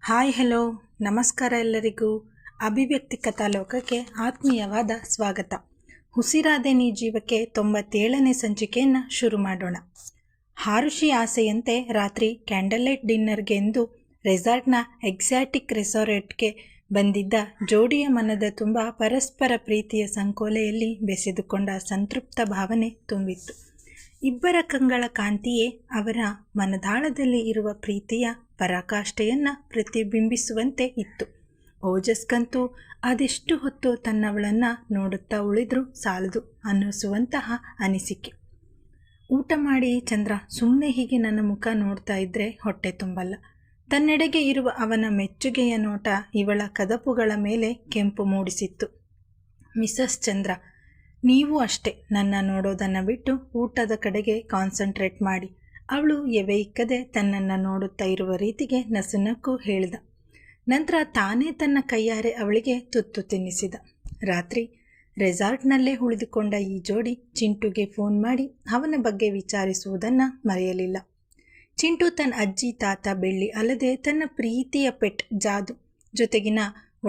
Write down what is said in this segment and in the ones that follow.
Hi hello ನಮಸ್ಕಾರ ಎಲ್ಲರಿಗೂ. ಅಭಿವ್ಯಕ್ತಿ ಕಥಾಲೋಕಕ್ಕೆ ಆತ್ಮೀಯವಾದ ಸ್ವಾಗತ. ಉಸಿರಾದೆ ನೀ ಜೀವಕ್ಕೆ 97ನೇ ಸಂಚಿಕೆಯನ್ನು ಶುರು ಮಾಡೋಣ. ಆರುಷಿ ಆಸೆಯಂತೆ ರಾತ್ರಿ ಕ್ಯಾಂಡಲ್ ಲೈಟ್ ಡಿನ್ನರ್ಗೆ ಎಂದು ರೆಸಾರ್ಟ್ನ ಎಕ್ಸಾಟಿಕ್ ರೆಸಾರ್ಟ್ಗೆ ಬಂದಿದ್ದ ಜೋಡಿಯ ಮನದ ತುಂಬ ಪರಸ್ಪರ ಪ್ರೀತಿಯ ಸಂಕೋಲೆಯಲ್ಲಿ ಬೆಸೆದುಕೊಂಡ ಸಂತೃಪ್ತ ಭಾವನೆ ತುಂಬಿತ್ತು. ಇಬ್ಬರ ಕಂಗಳ ಕಾಂತಿಯೇ ಅವರ ಮನದಾಳದಲ್ಲಿ ಇರುವ ಪ್ರೀತಿಯ ಪರಾಕಾಷ್ಠೆಯನ್ನು ಪ್ರತಿಬಿಂಬಿಸುವಂತೆ ಇತ್ತು. ಓಜಸ್ಗಂತೂ ಅದೆಷ್ಟು ಹೊತ್ತು ತನ್ನವಳನ್ನು ನೋಡುತ್ತಾ ಉಳಿದ್ರೂ ಸಾಲದು ಅನ್ನಿಸುವಂತಹ ಅನಿಸಿಕೆ. ಊಟ ಮಾಡಿ ಚಂದ್ರ, ಸುಮ್ಮನೆ ಹೀಗೆ ನನ್ನ ಮುಖ ನೋಡ್ತಾ ಇದ್ದರೆ ಹೊಟ್ಟೆ ತುಂಬಲ್ಲ. ತನ್ನೆಡೆಗೆ ಇರುವ ಅವನ ಮೆಚ್ಚುಗೆಯ ನೋಟ ಇವಳ ಕದಪುಗಳ ಮೇಲೆ ಕೆಂಪು ಮೂಡಿಸಿತ್ತು. ಮಿಸಸ್ ಚಂದ್ರ, ನೀವು ಅಷ್ಟೇ ನನ್ನ ನೋಡೋದನ್ನು ಬಿಟ್ಟು ಊಟದ ಕಡೆಗೆ ಕಾನ್ಸಂಟ್ರೇಟ್ ಮಾಡಿ, ಅವಳು ಎವೆಯಿಕ್ಕದೆ ತನ್ನನ್ನು ನೋಡುತ್ತಾ ಇರುವ ರೀತಿಗೆ ನಸುನಕ್ಕೂ ಹೇಳಿದ. ನಂತರ ತಾನೇ ತನ್ನ ಕೈಯಾರೆ ಅವಳಿಗೆ ತುತ್ತು ತಿನ್ನಿಸಿದ. ರಾತ್ರಿ ರೆಸಾರ್ಟ್ನಲ್ಲೇ ಉಳಿದುಕೊಂಡ ಈ ಜೋಡಿ ಚಿಂಟುಗೆ ಫೋನ್ ಮಾಡಿ ಅವನ ಬಗ್ಗೆ ವಿಚಾರಿಸುವುದನ್ನು ಮರೆಯಲಿಲ್ಲ. ಚಿಂಟು ತನ್ನ ಅಜ್ಜಿ ತಾತ ಬೆಳ್ಳಿ ಅಲ್ಲದೆ ತನ್ನ ಪ್ರೀತಿಯ ಪೆಟ್ ಜಾದು ಜೊತೆಗಿನ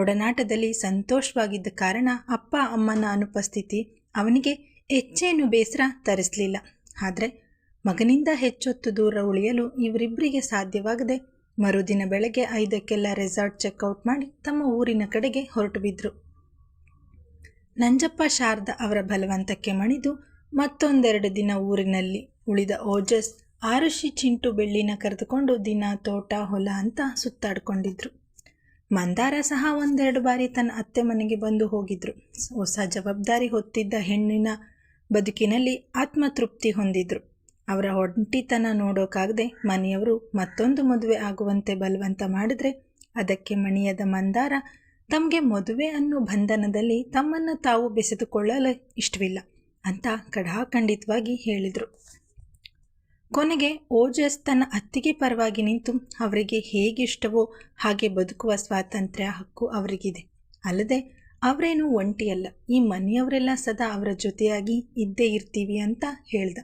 ಒಡನಾಟದಲ್ಲಿ ಸಂತೋಷವಾಗಿದ್ದ ಕಾರಣ ಅಪ್ಪ ಅಮ್ಮನ ಅನುಪಸ್ಥಿತಿ ಅವನಿಗೆ ಹೆಚ್ಚೇನು ಬೇಸರ ತರಿಸಲಿಲ್ಲ. ಆದರೆ ಮಗನಿಂದ ಹೆಚ್ಚೊತ್ತು ದೂರ ಉಳಿಯಲು ಇವರಿಬ್ಬರಿಗೆ ಸಾಧ್ಯವಾಗದೆ ಮರುದಿನ ಬೆಳಗ್ಗೆ 5ಕ್ಕೆಲ್ಲ ರೆಸಾರ್ಟ್ ಚೆಕ್ಔಟ್ ಮಾಡಿ ತಮ್ಮ ಊರಿನ ಕಡೆಗೆ ಹೊರಟು ಬಿದ್ದರು. ನಂಜಪ್ಪ ಶಾರದಾ ಅವರ ಬಲವಂತಕ್ಕೆ ಮಣಿದು ಮತ್ತೊಂದೆರಡು ದಿನ ಊರಿನಲ್ಲಿ ಉಳಿದ ಓಜಸ್ ಆರುಷಿ ಚಿಂಟು ಬೆಳ್ಳಿನ ಕರೆದುಕೊಂಡು ದಿನ ತೋಟ ಹೊಲ ಅಂತ ಸುತ್ತಾಡ್ಕೊಂಡಿದ್ರು. ಮಂದಾರ ಸಹ ಒಂದೆರಡು ಬಾರಿ ತನ್ನ ಅತ್ತೆ ಮನೆಗೆ ಬಂದು ಹೋಗಿದ್ರು. ಹೊಸ ಜವಾಬ್ದಾರಿ ಹೊತ್ತಿದ್ದ ಹೆಣ್ಣಿನ ಬದುಕಿನಲ್ಲಿ ಆತ್ಮತೃಪ್ತಿ ಹೊಂದಿದ್ರು. ಅವರ ಒಂಟಿತನ ನೋಡೋಕ್ಕಾಗದೆ ಮನೆಯವರು ಮತ್ತೊಂದು ಮದುವೆ ಆಗುವಂತೆ ಬಲವಂತ ಮಾಡಿದ್ರೆ ಅದಕ್ಕೆ ಮಣಿಯದ ಮಂದಾರ ತಮಗೆ ಮದುವೆ ಅನ್ನೋ ಬಂಧನದಲ್ಲಿ ತಮ್ಮನ್ನು ತಾವು ಬೆಸೆದುಕೊಳ್ಳಲು ಇಷ್ಟವಿಲ್ಲ ಅಂತ ಖಡಾಖಂಡಿತವಾಗಿ ಹೇಳಿದರು. ಕೊನೆಗೆ ಓಜಸ್ ತನ್ನ ಅತ್ತಿಗೆ ಪರವಾಗಿ ನಿಂತು ಅವರಿಗೆ ಹೇಗಿಷ್ಟವೋ ಹಾಗೆ ಬದುಕುವ ಸ್ವಾತಂತ್ರ್ಯ ಹಕ್ಕು ಅವರಿಗಿದೆ, ಅಲ್ಲದೆ ಅವರೇನು ಒಂಟಿಯಲ್ಲ, ಈ ಮನೆಯವರೆಲ್ಲ ಸದಾ ಅವರ ಜೊತೆಯಾಗಿ ಇದ್ದೇ ಇರ್ತೀವಿ ಅಂತ ಹೇಳ್ದ.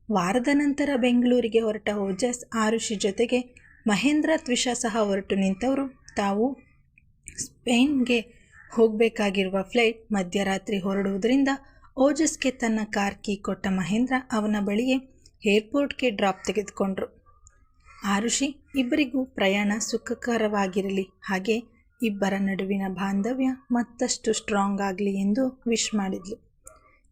ವಾರದ ನಂತರ ಬೆಂಗಳೂರಿಗೆ ಹೊರಟ ಓಜಸ್ ಆರುಷಿ ಜೊತೆಗೆ ಮಹೇಂದ್ರ ತ್ವಿಷಾ ಸಹ ಹೊರಟು ನಿಂತವರು. ತಾವು ಸ್ಪೇನ್ಗೆ ಹೋಗಬೇಕಾಗಿರುವ ಫ್ಲೈಟ್ ಮಧ್ಯರಾತ್ರಿ ಹೊರಡುವುದರಿಂದ ಓಜಸ್ಗೆ ತನ್ನ ಕಾರ್ ಕೀ ಕೊಟ್ಟ ಮಹೇಂದ್ರ ಅವನ ಬಳಿಯೇ ಏರ್ಪೋರ್ಟ್ಗೆ ಡ್ರಾಪ್ ತೆಗೆದುಕೊಂಡ್ರು. ಆರುಷಿ ಇಬ್ಬರಿಗೂ ಪ್ರಯಾಣ ಸುಖಕರವಾಗಿರಲಿ, ಹಾಗೆ ಇಬ್ಬರ ನಡುವಿನ ಬಾಂಧವ್ಯ ಮತ್ತಷ್ಟು ಸ್ಟ್ರಾಂಗ್ ಆಗಲಿ ಎಂದು ವಿಶ್ ಮಾಡಿದ್ಲು.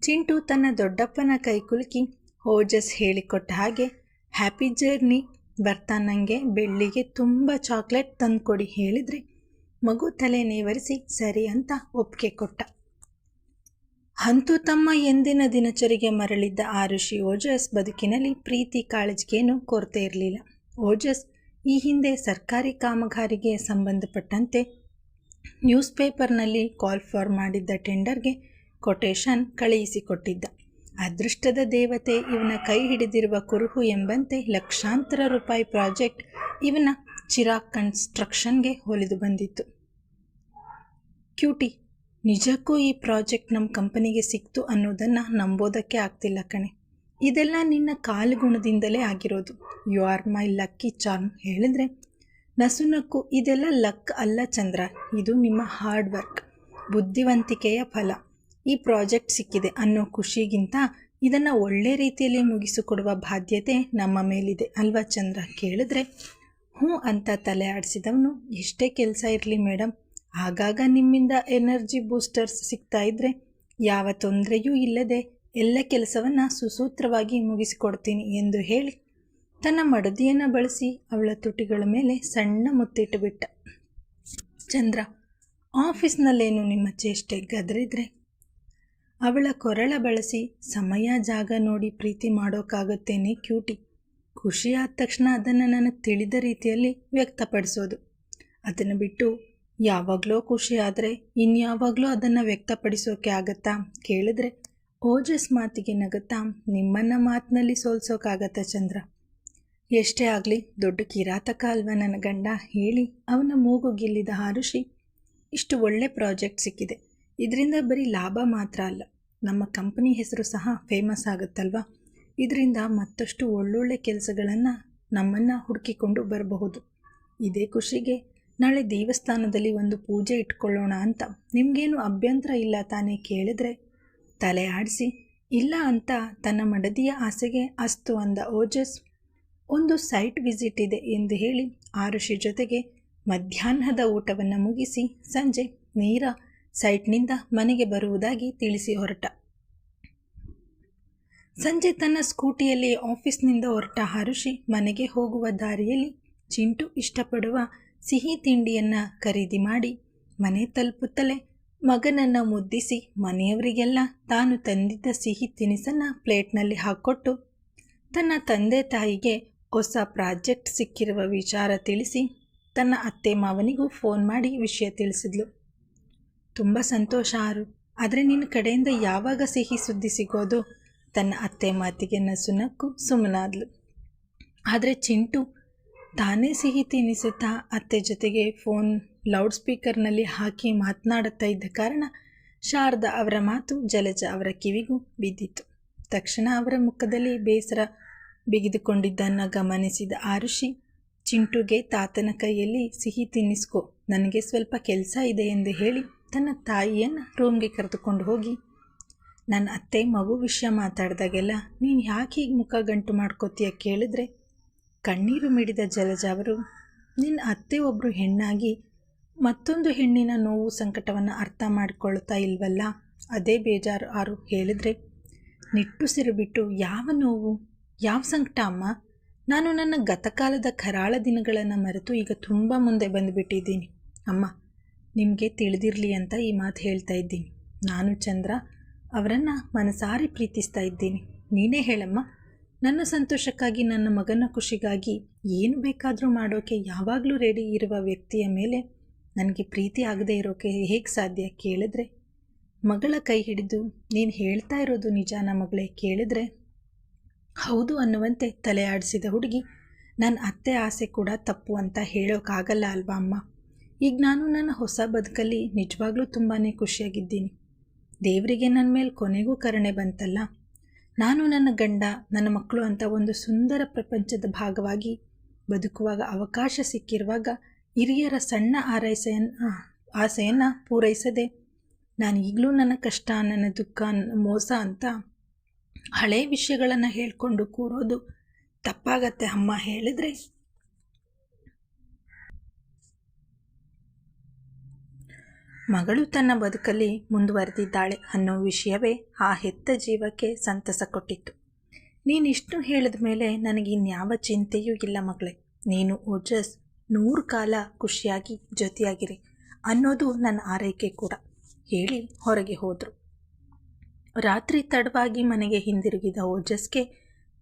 ಚಿಂಟು ತನ್ನ ದೊಡ್ಡಪ್ಪನ ಕೈ ಕುಲುಕಿ ಓಜಸ್ ಹೇಳಿಕೊಟ್ಟ ಹಾಗೆ ಹ್ಯಾಪಿ ಜರ್ನಿ, ಬರ್ತಾನಂಗೆ ಬೆಳ್ಳಿಗೆ ತುಂಬ ಚಾಕ್ಲೇಟ್ ತಂದುಕೊಡಿ ಹೇಳಿದರೆ ಮಗು ತಲೆ ನೇವರಿಸಿ ಸರಿ ಅಂತ ಒಪ್ಪಿಗೆ ಕೊಟ್ಟ. ಅಂತೂ ತಮ್ಮ ಎಂದಿನ ದಿನಚರಿಗೆ ಮರಳಿದ್ದ ಆರುಷಿ ಓಜಸ್ ಬದುಕಿನಲ್ಲಿ ಪ್ರೀತಿ ಕಾಳಜಿಗೇನು ಕೊರತೆ ಇರಲಿಲ್ಲ. ಓಜಸ್ ಈ ಹಿಂದೆ ಸರ್ಕಾರಿ ಕಾಮಗಾರಿಗೆ ಸಂಬಂಧಪಟ್ಟಂತೆ ನ್ಯೂಸ್ ಪೇಪರ್ನಲ್ಲಿ ಕಾಲ್ ಫಾರ್ ಮಾಡಿದ್ದ ಟೆಂಡರ್ಗೆ ಕೊಟೇಶನ್ ಕಳುಹಿಸಿಕೊಟ್ಟಿದ್ದ. ಅದೃಷ್ಟದ ದೇವತೆ ಇವನ ಕೈ ಹಿಡಿದಿರುವ ಕುರುಹು ಎಂಬಂತೆ ಲಕ್ಷಾಂತರ ರೂಪಾಯಿ ಪ್ರಾಜೆಕ್ಟ್ ಇವನ ಚಿರಾಗ್ ಕನ್ಸ್ಟ್ರಕ್ಷನ್ಗೆ ಒಲಿದು ಬಂದಿತ್ತು. ಕ್ಯೂಟಿ, ನಿಜಕ್ಕೂ ಈ ಪ್ರಾಜೆಕ್ಟ್ ನಮ್ಮ ಕಂಪನಿಗೆ ಸಿಕ್ತು ಅನ್ನೋದನ್ನು ನಂಬೋದಕ್ಕೆ ಆಗ್ತಿಲ್ಲ ಕಣೆ. ಇದೆಲ್ಲ ನಿನ್ನ ಕಾಲುಗುಣದಿಂದಲೇ ಆಗಿರೋದು. You are my lucky charm ಹೇಳಿದರೆ ನಸುನಕ್ಕು. ಇದೆಲ್ಲ ಲಕ್ ಅಲ್ಲ ಚಂದ್ರ, ಇದು ನಿಮ್ಮ ಹಾರ್ಡ್ ವರ್ಕ್, ಬುದ್ಧಿವಂತಿಕೆಯ ಫಲ. ಈ ಪ್ರಾಜೆಕ್ಟ್ ಸಿಕ್ಕಿದೆ ಅನ್ನೋ ಖುಷಿಗಿಂತ ಇದನ್ನು ಒಳ್ಳೆ ರೀತಿಯಲ್ಲಿ ಮುಗಿಸಿಕೊಡುವ ಬಾಧ್ಯತೆ ನಮ್ಮ ಮೇಲಿದೆ ಅಲ್ವಾ ಚಂದ್ರ ಕೇಳಿದ್ರೆ ಹ್ಞೂ ಅಂತ ತಲೆ ಆಡಿಸಿದವನು, ಎಷ್ಟೇ ಕೆಲಸ ಇರಲಿ ಮೇಡಮ್, ಆಗಾಗ ನಿಮ್ಮಿಂದ ಎನರ್ಜಿ ಬೂಸ್ಟರ್ಸ್ ಸಿಗ್ತಾ ಇದ್ದರೆ ಯಾವ ತೊಂದರೆಯೂ ಇಲ್ಲದೆ ಎಲ್ಲ ಕೆಲಸವನ್ನು ಸುಸೂತ್ರವಾಗಿ ಮುಗಿಸಿಕೊಡ್ತೀನಿ ಎಂದು ಹೇಳಿ ತನ್ನ ಮಡದಿಯನ್ನು ಬಳಸಿ ಅವಳ ತುಟಿಗಳ ಮೇಲೆ ಸಣ್ಣ ಮುತ್ತಿಟ್ಟು ಬಿಟ್ಟ. ಚಂದ್ರ, ಆಫೀಸ್ನಲ್ಲೇನು ನಿಮ್ಮ ಚೇಷ್ಟೆ ಗದರಿದ್ರೆ ಅವಳ ಕೊರಳ ಬಳಸಿ ಸಮಯ ಜಾಗ ನೋಡಿ ಪ್ರೀತಿ ಮಾಡೋಕ್ಕಾಗುತ್ತೇನೆ ಕ್ಯೂಟಿ. ಖುಷಿ ಆದ ತಕ್ಷಣ ಅದನ್ನು ನನಗೆ ತಿಳಿದ ರೀತಿಯಲ್ಲಿ ವ್ಯಕ್ತಪಡಿಸೋದು, ಅದನ್ನು ಬಿಟ್ಟು ಯಾವಾಗಲೋ ಖುಷಿ ಆದರೆ ಇನ್ಯಾವಾಗಲೂ ಅದನ್ನು ವ್ಯಕ್ತಪಡಿಸೋಕೆ ಆಗತ್ತಾ ಕೇಳಿದ್ರೆ ಓಜಸ್ ಮಾತಿಗೆ ನಗುತ್ತಾ, ನಿಮ್ಮನ್ನು ಮಾತಿನಲ್ಲಿ ಸೋಲ್ಸೋಕ್ಕಾಗತ್ತಾ ಚಂದ್ರ? ಎಷ್ಟೇ ಆಗಲಿ ದೊಡ್ಡ ಕಿರಾತಕ ಅಲ್ವ ನನ್ನ ಗಂಡ ಹೇಳಿ ಅವನ ಮೂಗು ಗಿಲ್ಲಿದ ಆರುಷಿ, ಇಷ್ಟು ಒಳ್ಳೆ ಪ್ರಾಜೆಕ್ಟ್ ಸಿಕ್ಕಿದೆ, ಇದರಿಂದ ಬರೀ ಲಾಭ ಮಾತ್ರ ಅಲ್ಲ, ನಮ್ಮ ಕಂಪನಿ ಹೆಸರು ಸಹ ಫೇಮಸ್ ಆಗುತ್ತಲ್ವ, ಇದರಿಂದ ಮತ್ತಷ್ಟು ಒಳ್ಳೊಳ್ಳೆ ಕೆಲಸಗಳನ್ನು ನಮ್ಮನ್ನು ಹುಡುಕಿಕೊಂಡು ಬರಬಹುದು. ಇದೇ ಖುಷಿಗೆ ನಾಳೆ ದೇವಸ್ಥಾನದಲ್ಲಿ ಒಂದು ಪೂಜೆ ಇಟ್ಕೊಳ್ಳೋಣ ಅಂತ. ನಿಮಗೇನು ಅಭ್ಯಂತರ ಇಲ್ಲ ತಾನೇ ಕೇಳಿದ್ರೆ ತಲೆ ಆಡಿಸಿ ಇಲ್ಲ ಅಂತ ತನ್ನ ಮಡದಿಯ ಆಸೆಗೆ ಅಸ್ತು ಅಂದ ಓಜಸ್. ಒಂದು ಸೈಟ್ ವಿಸಿಟ್ ಇದೆ ಎಂದು ಹೇಳಿ ಆರುಷಿ ಜೊತೆಗೆ ಮಧ್ಯಾಹ್ನದ ಊಟವನ್ನು ಮುಗಿಸಿ ಸಂಜೆ ನೇರ ಸೈಟ್ನಿಂದ ಮನೆಗೆ ಬರುವುದಾಗಿ ತಿಳಿಸಿ ಹೊರಟ. ಸಂಜೆ ತನ್ನ ಸ್ಕೂಟಿಯಲ್ಲಿ ಆಫೀಸ್ನಿಂದ ಹೊರಟ ಆರುಷಿ ಮನೆಗೆ ಹೋಗುವ ದಾರಿಯಲ್ಲಿ ಚಿಂಟು ಇಷ್ಟಪಡುವ ಸಿಹಿ ತಿಂಡಿಯನ್ನು ಖರೀದಿ ಮಾಡಿ ಮನೆ ತಲುಪುತ್ತಲೇ ಮಗನನ್ನು ಮುದ್ದಿಸಿ ಮನೆಯವರಿಗೆಲ್ಲ ತಾನು ತಂದಿದ್ದ ಸಿಹಿ ತಿನಿಸನ್ನು ಪ್ಲೇಟ್ನಲ್ಲಿ ಹಾಕ್ಕೊಟ್ಟು ತನ್ನ ತಂದೆ ತಾಯಿಗೆ ಹೊಸ ಪ್ರಾಜೆಕ್ಟ್ ಸಿಕ್ಕಿರುವ ವಿಚಾರ ತಿಳಿಸಿ ತನ್ನ ಅತ್ತೆ ಮಾವನಿಗೂ ಫೋನ್ ಮಾಡಿ ವಿಷಯ ತಿಳಿಸಿದ್ಲು. ತುಂಬ ಸಂತೋಷ ಆರು, ಆದರೆ ನಿನ್ನ ಕಡೆಯಿಂದ ಯಾವಾಗ ಸಿಹಿ ಸುದ್ದಿ ಸಿಗೋದು? ತನ್ನ ಅತ್ತೆ ಮಾತಿಗೆ ನಸುನಕ್ಕು ಸುಮ್ಮನಾದ್ಲು. ಆದರೆ ಚಿಂಟು ತಾನೇ ಸಿಹಿ ತಿನ್ನಿಸುತ್ತಾ ಅತ್ತೆ ಜೊತೆಗೆ ಫೋನ್ ಲೌಡ್ ಸ್ಪೀಕರ್ನಲ್ಲಿ ಹಾಕಿ ಮಾತನಾಡುತ್ತಾ ಇದ್ದ ಕಾರಣ ಶಾರದಾ ಅವರ ಮಾತು ಜಲಜ ಅವರ ಕಿವಿಗೂ ಬಿದ್ದಿತ್ತು. ತಕ್ಷಣ ಅವರ ಮುಖದಲ್ಲಿ ಬೇಸರ ಬಿಗಿದುಕೊಂಡಿದ್ದನ್ನು ಗಮನಿಸಿದ ಆರುಷಿ ಚಿಂಟುಗೆ ತಾತನ ಕೈಯಲ್ಲಿ ಸಿಹಿ ತಿನ್ನಿಸ್ಕೊ, ನನಗೆ ಸ್ವಲ್ಪ ಕೆಲಸ ಇದೆ ಎಂದು ಹೇಳಿ ತನ್ನ ತಾಯಿಯನ್ನು ರೂಮ್ಗೆ ಕರೆದುಕೊಂಡು ಹೋಗಿ, ನನ್ನ ಅತ್ತೆ ಮಗು ವಿಷಯ ಮಾತಾಡಿದಾಗೆಲ್ಲ ನೀನು ಯಾಕೆ ಹೀಗೆ ಮುಖ ಗಂಟು ಮಾಡ್ಕೋತೀಯ ಕೇಳಿದ್ರೆ ಕಣ್ಣೀರು ಮಿಡಿದ ಜಲಜ ಅವರು, ನಿನ್ನ ಅತ್ತೆ ಒಬ್ಬರು ಹೆಣ್ಣಾಗಿ ಮತ್ತೊಂದು ಹೆಣ್ಣಿನ ನೋವು ಸಂಕಟವನ್ನು ಅರ್ಥ ಮಾಡಿಕೊಳ್ತಾ ಇಲ್ವಲ್ಲ, ಅದೇ ಬೇಜಾರು ಆರು ಹೇಳಿದರೆ. ನಿಟ್ಟುಸಿರು ಬಿಟ್ಟು, ಯಾವ ನೋವು, ಯಾವ ಸಂಕಟ ಅಮ್ಮ? ನಾನು ನನ್ನ ಗತಕಾಲದ ಕರಾಳ ದಿನಗಳನ್ನು ಮರೆತು ಈಗ ತುಂಬ ಮುಂದೆ ಬಂದುಬಿಟ್ಟಿದ್ದೀನಿ ಅಮ್ಮ. ನಿಮಗೆ ತಿಳಿದಿರಲಿ ಅಂತ ಈ ಮಾತು ಹೇಳ್ತಾ ಇದ್ದೀನಿ. ನಾನು ಚಂದ್ರ ಅವರನ್ನು ಮನಸಾರಿ ಪ್ರೀತಿಸ್ತಾ ಇದ್ದೀನಿ. ನೀನೇ ಹೇಳಮ್ಮ, ನನ್ನ ಸಂತೋಷಕ್ಕಾಗಿ ನನ್ನ ಮಗನ ಖುಷಿಗಾಗಿ ಏನು ಬೇಕಾದರೂ ಮಾಡೋಕ್ಕೆ ಯಾವಾಗಲೂ ರೆಡಿ ಇರುವ ವ್ಯಕ್ತಿಯ ಮೇಲೆ ನನಗೆ ಪ್ರೀತಿ ಆಗದೆ ಇರೋಕ್ಕೆ ಹೇಗೆ ಸಾಧ್ಯ ಕೇಳಿದ್ರೆ. ಮಗಳ ಕೈ ಹಿಡಿದು, ನೀನು ಹೇಳ್ತಾ ಇರೋದು ನಿಜಾನ ಮಗಳೇ ಕೇಳಿದ್ರೆ ಹೌದು ಅನ್ನುವಂತೆ ತಲೆ ಆಡಿಸಿದ ಹುಡುಗಿ, ನನ್ನ ಅತ್ತೆ ಆಸೆ ಕೂಡ ತಪ್ಪು ಅಂತ ಹೇಳೋಕ್ಕಾಗಲ್ಲ ಅಲ್ವಾ ಅಮ್ಮ. ಈಗ ನಾನು ನನ್ನ ಹೊಸ ಬದುಕಲ್ಲಿ ನಿಜವಾಗ್ಲೂ ತುಂಬಾ ಖುಷಿಯಾಗಿದ್ದೀನಿ. ದೇವರಿಗೆ ನನ್ನ ಮೇಲೆ ಕೊನೆಗೂ ಕರುಣೆ ಬಂತಲ್ಲ. ನಾನು ನನ್ನ ಗಂಡ ನನ್ನ ಮಕ್ಕಳು ಅಂತ ಒಂದು ಸುಂದರ ಪ್ರಪಂಚದ ಭಾಗವಾಗಿ ಬದುಕುವಾಗ ಅವಕಾಶ ಸಿಕ್ಕಿರುವಾಗ ಹಿರಿಯರ ಸಣ್ಣ ಆಸೆಯನ್ನು ಪೂರೈಸದೆ ನಾನು ಈಗಲೂ ನನ್ನ ಕಷ್ಟ, ನನ್ನ ದುಃಖ, ಮೋಸ ಅಂತ ಹಳೆ ವಿಷಯಗಳನ್ನು ಹೇಳ್ಕೊಂಡು ಕೂರೋದು ತಪ್ಪಾಗತ್ತೆ ಅಮ್ಮ ಹೇಳಿದರೆ. ಮಗಳು ತನ್ನ ಬದುಕಲ್ಲಿ ಮುಂದುವರೆದಿದ್ದಾಳೆ ಅನ್ನೋ ವಿಷಯವೇ ಆ ಹೆತ್ತ ಜೀವಕ್ಕೆ ಸಂತಸ ಕೊಟ್ಟಿತ್ತು. ನೀನಿಷ್ಟು ಹೇಳಿದ ಮೇಲೆ ನನಗೆ ಇನ್ಯಾವ ಚಿಂತೆಯೂ ಇಲ್ಲ ಮಗಳೇ. ನೀನು ಓಜಸ್ 100 ಕಾಲ ಖುಷಿಯಾಗಿ ಜೊತೆಯಾಗಿರಿ ಅನ್ನೋದು ನನ್ನ ಆರೈಕೆ ಕೂಡ ಹೇಳಿ ಹೊರಗೆ ಹೋದರು. ರಾತ್ರಿ ತಡವಾಗಿ ಮನೆಗೆ ಹಿಂದಿರುಗಿದ ಓಜಸ್ಗೆ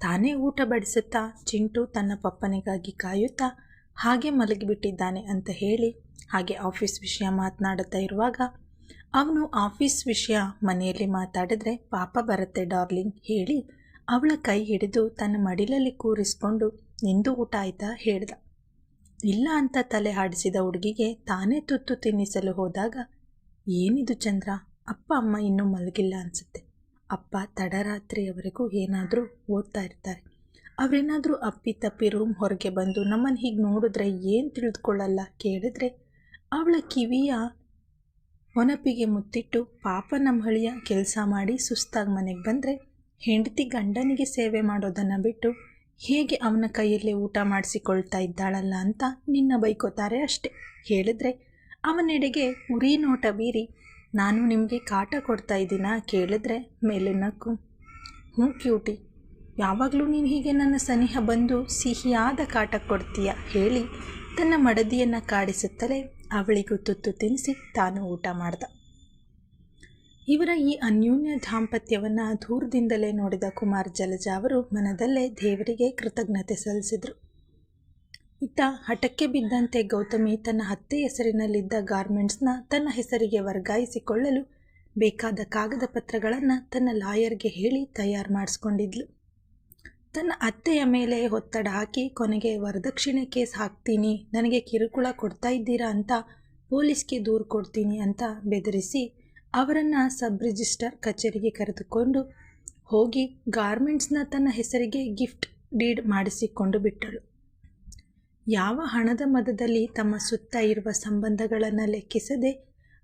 ತಾನೇ ಊಟ ಬಡಿಸುತ್ತಾ ಚಿಂಟು ತನ್ನ ಪಪ್ಪನಿಗಾಗಿ ಕಾಯುತ್ತಾ ಹಾಗೆ ಮಲಗಿಬಿಟ್ಟಿದ್ದಾನೆ ಅಂತ ಹೇಳಿ ಹಾಗೆ ಆಫೀಸ್ ವಿಷಯ ಮಾತನಾಡುತ್ತಾ ಇರುವಾಗ ಅವನು ಆಫೀಸ್ ವಿಷಯ ಮನೆಯಲ್ಲಿ ಮಾತಾಡಿದ್ರೆ ಪಾಪ ಬರುತ್ತೆ ಡಾರ್ಲಿಂಗ್ ಹೇಳಿ ಅವಳ ಕೈ ಹಿಡಿದು ತನ್ನ ಮಡಿಲಲ್ಲಿ ಕೂರಿಸ್ಕೊಂಡು ನಿಂದು ಊಟ ಆಯ್ತಾ ಹೇಳ್ದ. ಇಲ್ಲ ಅಂತ ತಲೆ ಆಡಿಸಿದ ಹುಡುಗಿಗೆ ತಾನೇ ತುತ್ತು ತಿನ್ನಿಸಲು ಹೋದಾಗ, ಏನಿದು ಚಂದ್ರ, ಅಪ್ಪ ಅಮ್ಮ ಇನ್ನೂ ಮಲಗಿಲ್ಲ ಅನಿಸುತ್ತೆ. ಅಪ್ಪ ತಡರಾತ್ರಿಯವರೆಗೂ ಏನಾದರೂ ಓದ್ತಾ ಇರ್ತಾರೆ. ಅವರೇನಾದರೂ ಅಪ್ಪಿತಪ್ಪಿ ರೂಮ್ ಹೊರಗೆ ಬಂದು ನಮ್ಮನ್ನು ಹೀಗೆ ನೋಡಿದ್ರೆ ಏನು ತಿಳಿದುಕೊಳ್ಳಲ್ಲ ಕೇಳಿದ್ರೆ ಅವಳ ಕಿವಿಯ ಒನಪಿಗೆ ಮುತ್ತಿಟ್ಟು, ಪಾಪ ನಮ್ಮ ಹಳಿಯ ಕೆಲಸ ಮಾಡಿ ಸುಸ್ತಾಗಿ ಮನೆಗೆ ಬಂದರೆ ಹೆಂಡತಿ ಗಂಡನಿಗೆ ಸೇವೆ ಮಾಡೋದನ್ನು ಬಿಟ್ಟು ಹೇಗೆ ಅವನ ಕೈಯಲ್ಲೇ ಊಟ ಮಾಡಿಸಿಕೊಳ್ತಾ ಇದ್ದಾಳಲ್ಲ ಅಂತ ನಿನ್ನ ಬೈಕೋತಾರೆ ಅಷ್ಟೆ ಹೇಳಿದ್ರೆ ಅವನೆಡೆಗೆ ಉರಿ ನೋಟ ಬೀರಿ, ನಾನು ನಿಮಗೆ ಕಾಟ ಕೊಡ್ತಾ ಇದ್ದೀನಾ ಕೇಳಿದ್ರೆ ಮೇಲುನಕ್ಕು, ಹ್ಞೂ ಕ್ಯೂಟಿ, ಯಾವಾಗಲೂ ನೀನು ಹೀಗೆ ನನ್ನ ಸನಿಹ ಬಂದು ಸಿಹಿಯಾದ ಕಾಟ ಕೊಡ್ತೀಯ ಹೇಳಿ ತನ್ನ ಮಡದಿಯನ್ನು ಕಾಡಿಸುತ್ತಲೇ ಅವಳಿಗೂ ತುತ್ತು ತಿನ್ನಿಸಿ ತಾನು ಊಟ ಮಾಡ್ದ. ಇವರ ಈ ಅನ್ಯೋನ್ಯ ದಾಂಪತ್ಯವನ್ನು ದೂರದಿಂದಲೇ ನೋಡಿದ ಕುಮಾರ್ ಜಲಜಾ ಅವರು ಮನದಲ್ಲೇ ದೇವರಿಗೆ ಕೃತಜ್ಞತೆ ಸಲ್ಲಿಸಿದರು. ಇತ್ತ ಹಠಕ್ಕೆ ಬಿದ್ದಂತೆ ಗೌತಮಿ ತನ್ನ ಅತ್ತೆ ಹೆಸರಿನಲ್ಲಿದ್ದ ಗಾರ್ಮೆಂಟ್ಸ್ನ ತನ್ನ ಹೆಸರಿಗೆ ವರ್ಗಾಯಿಸಿಕೊಳ್ಳಲು ಬೇಕಾದ ಕಾಗದ ಪತ್ರಗಳನ್ನು ತನ್ನ ಲಾಯರ್ಗೆ ಹೇಳಿ ತಯಾರು ಮಾಡಿಸ್ಕೊಂಡಿದ್ಲು. ತನ್ನ ಅತ್ತೆಯ ಮೇಲೆ ಒತ್ತಡ ಹಾಕಿ ಕೊನೆಗೆ ವರದಕ್ಷಿಣೆ ಕೇಸ್ ಹಾಕ್ತೀನಿ, ನನಗೆ ಕಿರುಕುಳ ಕೊಡ್ತಾ ಇದ್ದೀರಾ ಅಂತ ಪೊಲೀಸ್ಗೆ ದೂರು ಕೊಡ್ತೀನಿ ಅಂತ ಬೆದರಿಸಿ ಅವರನ್ನು ಸಬ್ ರಿಜಿಸ್ಟ್ರಾರ್ ಕಚೇರಿಗೆ ಕರೆದುಕೊಂಡು ಹೋಗಿ ಗಾರ್ಮೆಂಟ್ಸ್ನ ತನ್ನ ಹೆಸರಿಗೆ ಗಿಫ್ಟ್ ಡೀಡ್ ಮಾಡಿಸಿಕೊಂಡು ಬಿಟ್ಟಳು. ಯಾವ ಹಣದ ಮದದಲ್ಲಿ ತಮ್ಮ ಸುತ್ತ ಇರುವ ಸಂಬಂಧಗಳನ್ನು ಲೆಕ್ಕಿಸದೆ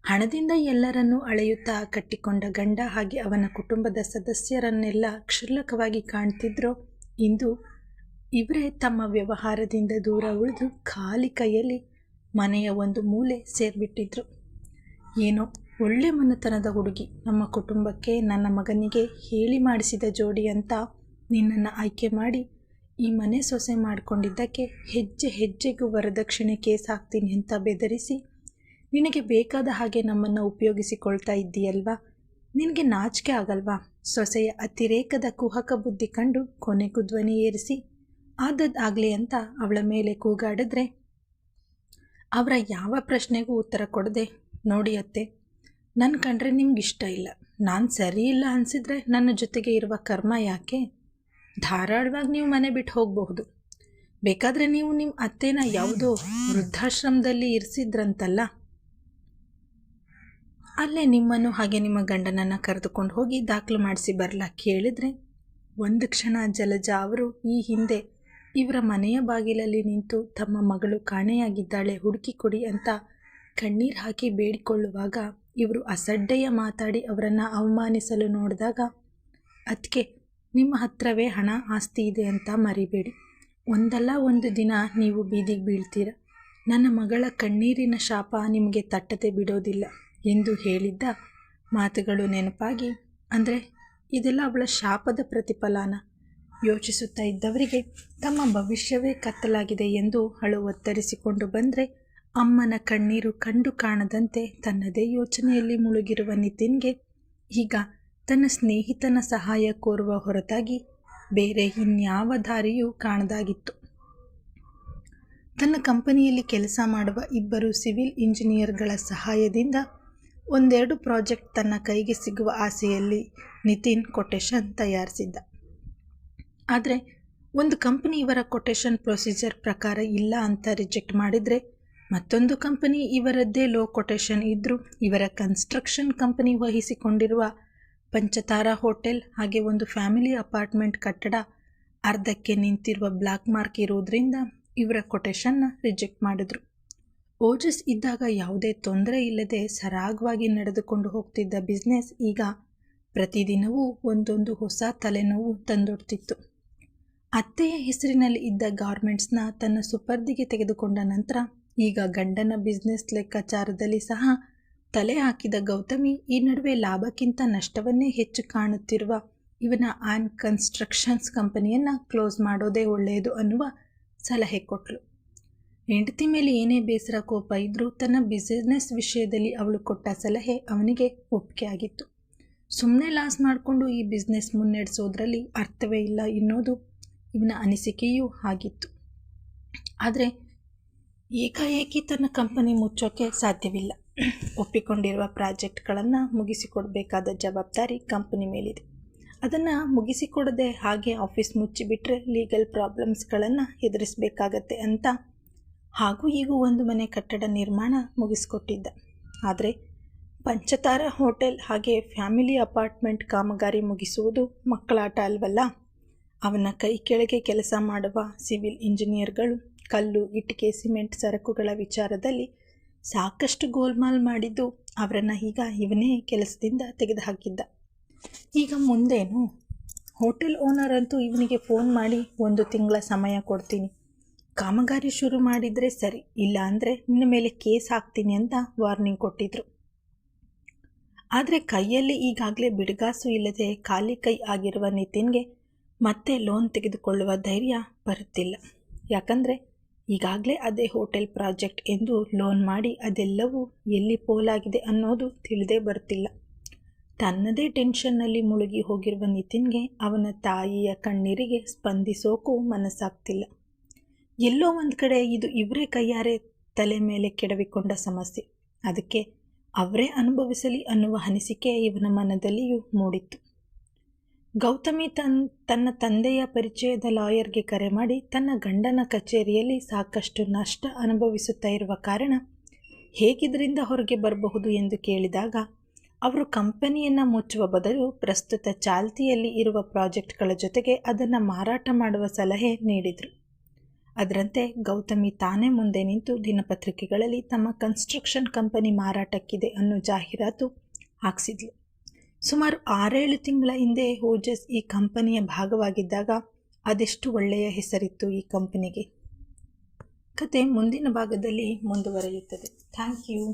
ಹಣದಿಂದ ಎಲ್ಲರನ್ನೂ ಅಳೆಯುತ್ತಾ ಕಟ್ಟಿಕೊಂಡ ಗಂಡ ಹಾಗೆ ಅವನ ಕುಟುಂಬದ ಸದಸ್ಯರನ್ನೆಲ್ಲ ಕ್ಷುಲ್ಲಕವಾಗಿ ಕಾಣ್ತಿದ್ರೋ, ಇಂದು ಇವರೇ ತಮ್ಮ ವ್ಯವಹಾರದಿಂದ ದೂರ ಉಳಿದು ಖಾಲಿ ಕೈಯಲ್ಲಿ ಮನೆಯ ಒಂದು ಮೂಲೆ ಸೇರಿಬಿಟ್ಟಿದ್ರು. ಏನೋ ಒಳ್ಳೆ ಮನೆತನದ ಹುಡುಗಿ, ನಮ್ಮ ಕುಟುಂಬಕ್ಕೆ ನನ್ನ ಮಗನಿಗೆ ಹೇಳಿ ಮಾಡಿಸಿದ ಜೋಡಿ ಅಂತ ನಿನ್ನನ್ನು ಆಯ್ಕೆ ಮಾಡಿ ಈ ಮನೆ ಸೊಸೆ ಮಾಡಿಕೊಂಡಿದ್ದಕ್ಕೆ ಹೆಜ್ಜೆ ಹೆಜ್ಜೆಗೂ ವರದಕ್ಷಿಣೆ ಕೇಸ್ ಹಾಕ್ತೀನಿ ಅಂತ ಬೆದರಿಸಿ ನಿನಗೆ ಬೇಕಾದ ಹಾಗೆ ನಮ್ಮನ್ನು ಉಪಯೋಗಿಸಿಕೊಳ್ತಾ ಇದ್ದೀಯಲ್ವಾ? ನಿನಗೆ ನಾಚಿಕೆ ಆಗಲ್ವಾ? ಸೊಸೆಯ ಅತಿರೇಕದ ಕುಹಕ ಬುದ್ಧಿ ಕಂಡು ಕೊನೆಗೂ ಧ್ವನಿ ಏರಿಸಿ ಆದದ್ದಾಗಲಿ ಅಂತ ಅವಳ ಮೇಲೆ ಕೂಗಾಡಿದ್ರೆ ಅವರ ಯಾವ ಪ್ರಶ್ನೆಗೂ ಉತ್ತರ ಕೊಡದೆ, ನೋಡಿ ಅತ್ತೆ, ನನ್ನ ಕಂಡ್ರೆ ನಿಮ್ಗೆ ಇಷ್ಟ ಇಲ್ಲ, ನಾನು ಸರಿ ಇಲ್ಲ ಅನಿಸಿದ್ರೆ ನನ್ನ ಜೊತೆಗೆ ಇರುವ ಕರ್ಮ ಯಾಕೆ? ಧಾರಾಳವಾಗಿ ನೀವು ಮನೆ ಬಿಟ್ಟು ಹೋಗಬಹುದು. ಬೇಕಾದರೆ ನೀವು ನಿಮ್ಮ ಅತ್ತೆನ ಯಾವುದೋ ವೃದ್ಧಾಶ್ರಮದಲ್ಲಿ ಇರಿಸಿದ್ರಂತಲ್ಲ, ಅಲ್ಲೇ ನಿಮ್ಮನ್ನು ಹಾಗೆ ನಿಮ್ಮ ಗಂಡನನ್ನು ಕರೆದುಕೊಂಡು ಹೋಗಿ ದಾಖಲು ಮಾಡಿಸಿ ಬರಲ್ಲ ಕೇಳಿದ್ರೆ, ಒಂದು ಕ್ಷಣ ಜಲಜ ಅವರು ಈ ಹಿಂದೆ ಇವರ ಮನೆಯ ಬಾಗಿಲಲ್ಲಿ ನಿಂತು ತಮ್ಮ ಮಗಳು ಕಾಣೆಯಾಗಿದ್ದಾಳೆ, ಹುಡುಕಿ ಕೊಡಿ ಅಂತ ಕಣ್ಣೀರು ಹಾಕಿ ಬೇಡಿಕೊಳ್ಳುವಾಗ ಇವರು ಅಸಡ್ಡೆಯ ಮಾತಾಡಿ ಅವರನ್ನು ಅವಮಾನಿಸಲು ನೋಡಿದಾಗ, ಅದಕ್ಕೆ ನಿಮ್ಮ ಹತ್ರವೇ ಹಣ ಆಸ್ತಿ ಇದೆ ಅಂತ ಮರಿಬೇಡಿ, ಒಂದಲ್ಲ ಒಂದು ದಿನ ನೀವು ಬೀದಿಗೆ ಬೀಳ್ತೀರ, ನನ್ನ ಮಗಳ ಕಣ್ಣೀರಿನ ಶಾಪ ನಿಮಗೆ ತಟ್ಟದೆ ಬಿಡೋದಿಲ್ಲ ಎಂದು ಹೇಳಿದ್ದ ಮಾತುಗಳು ನೆನಪಾಗಿ, ಅಂದರೆ ಇದೆಲ್ಲ ಅವಳ ಶಾಪದ ಪ್ರತಿಫಲನ ಯೋಚಿಸುತ್ತಾ ಇದ್ದವರಿಗೆ ತಮ್ಮ ಭವಿಷ್ಯವೇ ಕತ್ತಲಾಗಿದೆ ಎಂದು ಅಳು ಒತ್ತರಿಸಿಕೊಂಡು ಬಂದರೆ, ಅಮ್ಮನ ಕಣ್ಣೀರು ಕಂಡು ಕಾಣದಂತೆ ತನ್ನದೇ ಯೋಚನೆಯಲ್ಲಿ ಮುಳುಗಿರುವ ನಿತಿನ್ಗೆ ಈಗ ತನ್ನ ಸ್ನೇಹಿತನ ಸಹಾಯ ಕೋರುವ ಹೊರತಾಗಿ ಬೇರೆ ಇನ್ಯಾವ ದಾರಿಯೂ ಕಾಣದಾಗಿತ್ತು. ತನ್ನ ಕಂಪನಿಯಲ್ಲಿ ಕೆಲಸ ಮಾಡುವ ಇಬ್ಬರು ಸಿವಿಲ್ ಇಂಜಿನಿಯರ್ಗಳ ಸಹಾಯದಿಂದ ಒಂದೆರಡು ಪ್ರಾಜೆಕ್ಟ್ ತನ್ನ ಕೈಗೆ ಸಿಗುವ ಆಸೆಯಲ್ಲಿ ನಿತಿನ್ ಕೊಟೇಶನ್ ತಯಾರಿಸಿದ್ದ. ಆದರೆ ಒಂದು ಕಂಪನಿ ಇವರ ಕೊಟೇಶನ್ ಪ್ರೊಸೀಜರ್ ಪ್ರಕಾರ ಇಲ್ಲ ಅಂತ ರಿಜೆಕ್ಟ್ ಮಾಡಿದರೆ, ಮತ್ತೊಂದು ಕಂಪನಿ ಇವರದ್ದೇ ಲೋ ಕೊಟೇಶನ್ ಇದ್ದರೂ ಇವರ ಕನ್ಸ್ಟ್ರಕ್ಷನ್ ಕಂಪನಿ ವಹಿಸಿಕೊಂಡಿರುವ ಪಂಚತಾರಾ ಹೋಟೆಲ್ ಹಾಗೆ ಒಂದು ಫ್ಯಾಮಿಲಿ ಅಪಾರ್ಟ್ಮೆಂಟ್ ಕಟ್ಟಡ ಅರ್ಧಕ್ಕೆ ನಿಂತಿರುವ ಬ್ಲ್ಯಾಕ್ ಮಾರ್ಕ್ ಇರುವುದರಿಂದ ಇವರ ಕೊಟೇಶನ್ನ ರಿಜೆಕ್ಟ್ ಮಾಡಿದ್ರು. ಓಜಸ್ ಇದ್ದಾಗ ಯಾವುದೇ ತೊಂದರೆ ಇಲ್ಲದೆ ಸರಾಗವಾಗಿ ನಡೆದುಕೊಂಡು ಹೋಗ್ತಿದ್ದ ಬಿಸ್ನೆಸ್ ಈಗ ಪ್ರತಿದಿನವೂ ಒಂದೊಂದು ಹೊಸ ತಲೆನೋವು ತಂದೊಡ್ತಿತ್ತು. ಅತ್ತೆಯ ಹೆಸರಿನಲ್ಲಿ ಇದ್ದ ಗಾರ್ಮೆಂಟ್ಸ್ನ ತನ್ನ ಸುಪರ್ದಿಗೆ ತೆಗೆದುಕೊಂಡ ನಂತರ ಈಗ ಗಂಡನ ಬಿಸ್ನೆಸ್ ಲೆಕ್ಕಾಚಾರದಲ್ಲಿ ಸಹ ತಲೆ ಹಾಕಿದ ಗೌತಮಿ ಈ ನಡುವೆ ಲಾಭಕ್ಕಿಂತ ನಷ್ಟವನ್ನೇ ಹೆಚ್ಚು ಕಾಣುತ್ತಿರುವ ಇವನ ಆನ್ ಕನ್ಸ್ಟ್ರಕ್ಷನ್ಸ್ ಕಂಪನಿಯನ್ನು ಕ್ಲೋಸ್ ಮಾಡೋದೇ ಒಳ್ಳೆಯದು ಅನ್ನುವ ಸಲಹೆ ಕೊಟ್ಟಳು. ಹೆಂಡತಿ ಮೇಲೆ ಏನೇ ಬೇಸರ ಕೋಪ ಇದ್ದರೂ ತನ್ನ ಬಿಸಿನೆಸ್ ವಿಷಯದಲ್ಲಿ ಅವಳು ಕೊಟ್ಟ ಸಲಹೆ ಅವನಿಗೆ ಒಪ್ಪಿಗೆ ಆಗಿತ್ತು. ಸುಮ್ಮನೆ ಲಾಸ್ ಮಾಡಿಕೊಂಡು ಈ ಬಿಸ್ನೆಸ್ ಮುನ್ನಡೆಸೋದ್ರಲ್ಲಿ ಅರ್ಥವೇ ಇಲ್ಲ ಎನ್ನೋದು ಇವನ ಅನಿಸಿಕೆಯೂ ಆಗಿತ್ತು. ಆದರೆ ಏಕಾಏಕಿ ತನ್ನ ಕಂಪನಿ ಮುಚ್ಚೋಕ್ಕೆ ಸಾಧ್ಯವಿಲ್ಲ. ಒಪ್ಪಿಕೊಂಡಿರುವ ಪ್ರಾಜೆಕ್ಟ್ಗಳನ್ನು ಮುಗಿಸಿಕೊಡಬೇಕಾದ ಜವಾಬ್ದಾರಿ ಕಂಪನಿ ಮೇಲಿದೆ. ಅದನ್ನು ಮುಗಿಸಿಕೊಡದೆ ಹಾಗೆ ಆಫೀಸ್ ಮುಚ್ಚಿಬಿಟ್ರೆ ಲೀಗಲ್ ಪ್ರಾಬ್ಲಮ್ಸ್ಗಳನ್ನು ಎದುರಿಸಬೇಕಾಗತ್ತೆ ಅಂತ ಹಾಗೂ ಹೀಗೂ ಒಂದು ಮನೆ ಕಟ್ಟಡ ನಿರ್ಮಾಣ ಮುಗಿಸ್ಕೊಟ್ಟಿದ್ದ. ಆದರೆ ಪಂಚತಾರಾ ಹೋಟೆಲ್ ಹಾಗೆ ಫ್ಯಾಮಿಲಿ ಅಪಾರ್ಟ್ಮೆಂಟ್ ಕಾಮಗಾರಿ ಮುಗಿಸುವುದು ಮಕ್ಕಳಾಟ ಅಲ್ವಲ್ಲ. ಅವನ ಕೈ ಕೆಳಗೆ ಕೆಲಸ ಮಾಡುವ ಸಿವಿಲ್ ಇಂಜಿನಿಯರ್ಗಳು ಕಲ್ಲು, ಇಟ್ಟಿಗೆ, ಸಿಮೆಂಟ್ ಸರಕುಗಳ ವಿಚಾರದಲ್ಲಿ ಸಾಕಷ್ಟು ಗೋಲ್ಮಾಲ್ ಮಾಡಿದ್ದು ಅವರನ್ನು ಈಗ ಇವನೇ ಕೆಲಸದಿಂದ ತೆಗೆದುಹಾಕಿದ್ದ. ಈಗ ಮುಂದೇನು? ಹೋಟೆಲ್ ಓನರ್ ಅಂತೂ ಇವನಿಗೆ ಫೋನ್ ಮಾಡಿ 1 ತಿಂಗಳ ಸಮಯ ಕೊಡ್ತೀನಿ, ಕಾಮಗಾರಿ ಶುರು ಮಾಡಿದರೆ ಸರಿ, ಇಲ್ಲ ಅಂದರೆ ನಿನ್ನ ಮೇಲೆ ಕೇಸ್ ಹಾಕ್ತೀನಿ ಅಂತ ವಾರ್ನಿಂಗ್ ಕೊಟ್ಟಿದ್ರು. ಆದರೆ ಕೈಯಲ್ಲಿ ಈಗಾಗಲೇ ಬಿಡುಗಾಸು ಇಲ್ಲದೆ ಖಾಲಿ ಕೈ ಆಗಿರುವ ನಿತಿನ್ಗೆ ಮತ್ತೆ ಲೋನ್ ತೆಗೆದುಕೊಳ್ಳುವ ಧೈರ್ಯ ಬರುತ್ತಿಲ್ಲ. ಯಾಕಂದರೆ ಈಗಾಗಲೇ ಅದೇ ಹೋಟೆಲ್ ಪ್ರಾಜೆಕ್ಟ್ ಎಂದು ಲೋನ್ ಮಾಡಿ ಅದೆಲ್ಲವೂ ಎಲ್ಲಿ ಪೋಲಾಗಿದೆ ಅನ್ನೋದು ತಿಳಿದೇ ಬರುತ್ತಿಲ್ಲ. ತನ್ನದೇ ಟೆನ್ಷನ್ನಲ್ಲಿ ಮುಳುಗಿ ಹೋಗಿರುವ ನಿತಿನ್ಗೆ ಅವನ ತಾಯಿಯ ಕಣ್ಣೀರಿಗೆ ಸ್ಪಂದಿಸೋಕ್ಕೂ ಮನಸ್ಸಾಗ್ತಿಲ್ಲ. ಎಲ್ಲೋ ಒಂದು ಕಡೆ ಇದು ಇವರೇ ಕೈಯಾರೆ ತಲೆ ಮೇಲೆ ಕೆಡವಿಕೊಂಡ ಸಮಸ್ಯೆ, ಅದಕ್ಕೆ ಅವರೇ ಅನುಭವಿಸಲಿ ಅನ್ನುವ ಅನಿಸಿಕೆ ಇವನ ಮನದಲ್ಲಿಯೂ ಮೂಡಿತ್ತು. ಗೌತಮಿ ತನ್ನ ತಂದೆಯ ಪರಿಚಯದ ಲಾಯರ್ಗೆ ಕರೆ ಮಾಡಿ ತನ್ನ ಗಂಡನ ಕಚೇರಿಯಲ್ಲಿ ಸಾಕಷ್ಟು ನಷ್ಟ ಅನುಭವಿಸುತ್ತಾ ಇರುವ ಕಾರಣ ಹೇಗಿದರಿಂದ ಹೊರಗೆ ಬರಬಹುದು ಎಂದು ಕೇಳಿದಾಗ ಅವರು ಕಂಪನಿಯನ್ನು ಮುಚ್ಚುವ ಬದಲು ಪ್ರಸ್ತುತ ಚಾಲ್ತಿಯಲ್ಲಿ ಇರುವ ಪ್ರಾಜೆಕ್ಟ್ಗಳ ಜೊತೆಗೆ ಅದನ್ನು ಮಾರಾಟ ಮಾಡುವ ಸಲಹೆ ನೀಡಿದರು. ಅದರಂತೆ ಗೌತಮಿ ತಾನೇ ಮುಂದೆ ನಿಂತು ದಿನಪತ್ರಿಕೆಗಳಲ್ಲಿ ತಮ್ಮ ಕನ್ಸ್ಟ್ರಕ್ಷನ್ ಕಂಪನಿ ಮಾರಾಟಕ್ಕಿದೆ ಅನ್ನೋ ಜಾಹೀರಾತು ಹಾಕ್ಸಿದ್ಲು. ಸುಮಾರು 6-7 ತಿಂಗಳ ಹಿಂದೆ ಓಜಸ್ ಈ ಕಂಪನಿಯ ಭಾಗವಾಗಿದ್ದಾಗ ಅದೆಷ್ಟು ಒಳ್ಳೆಯ ಹೆಸರಿತ್ತು ಈ ಕಂಪನಿಗೆ. ಕತೆ ಮುಂದಿನ ಭಾಗದಲ್ಲಿ ಮುಂದುವರಿಯುತ್ತದೆ. Thank you.